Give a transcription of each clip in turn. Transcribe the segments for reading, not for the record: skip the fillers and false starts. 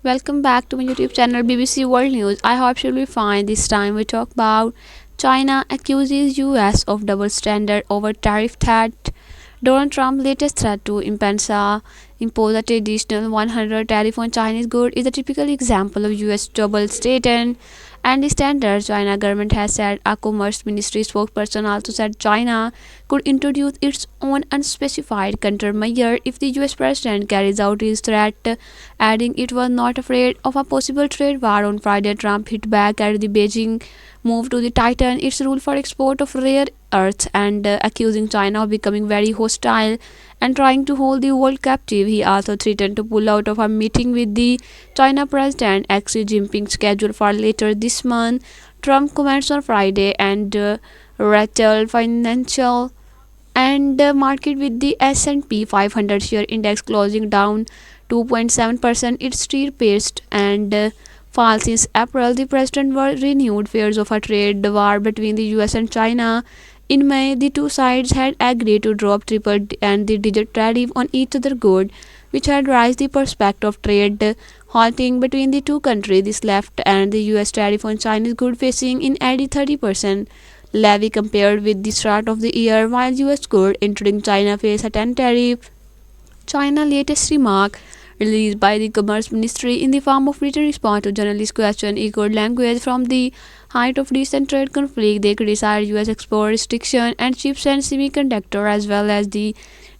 Welcome back to my YouTube channel BBC World News. I hope you'll be fine. This time we talk about China accuses US of double standard over tariff threat. Donald Trump's latest threat to impose an additional 100 tariff on Chinese goods is a typical example of US double standard and the standards. China government has said. A commerce ministry spokesperson also said China could introduce its own unspecified countermeasure if the US president carries out his threat, adding it was not afraid of a possible trade war. On Friday, Trump hit back at the Beijing move to tighten its rule for export of rare earths and accusing China of becoming very hostile and trying to hold the world captive. He also threatened to pull out of a meeting with the China President Xi Jinping scheduled for later this month. Trump comments on Friday and rattled financial and market with the S&P 500 share index closing down 2.7%. Its street paced and fall since April. The president were renewed fears of a trade war between the US and China. In May, the two sides had agreed to drop triple and the digit tariff on each other good, which had raised the prospect of trade halting between the two countries. This left and the US tariff on Chinese goods facing in added 30% levy compared with the start of the year, while US goods entering China face a 10 tariff. China's latest remark, released by the Commerce Ministry in the form of written response to journalists' question, echoed language from the height of recent trade conflict. They criticized U.S. export restriction and chips and semiconductor, as well as the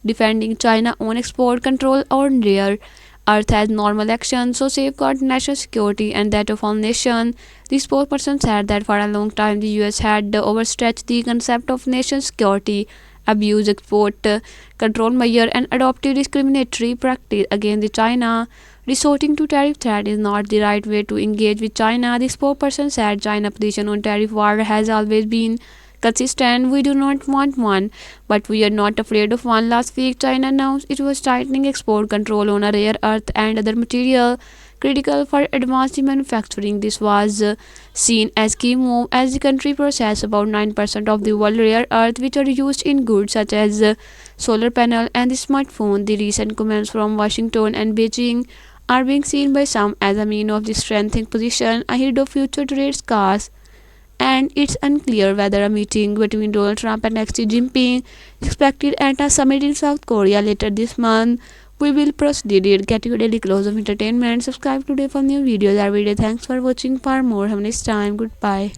defending China on export control on rare earth as normal action, so safeguard national security and that of all nations. The spokesperson said that for a long time the US had overstretched the concept of nation security, abused export control measure, and adopted discriminatory practice against the China. Resorting to tariff threat is not the right way to engage with China. The spokesperson said China's position on tariff war has always been consistent. We do not want one, but we are not afraid of one. Last week, China announced it was tightening export control on a rare earth and other material critical for advanced manufacturing. This was seen as key move as the country processes about 9% of the world rare earth which are used in goods such as solar panel and the smartphone. The recent comments from Washington and Beijing are being seen by some as a mean of the strengthening position ahead of future trade scars, and it's unclear whether a meeting between Donald Trump and Xi Jinping expected at a summit in South Korea later this month. We will proceed. Get your daily close of entertainment. Subscribe today for new videos every day. Thanks for watching. For more, have a nice time. Goodbye.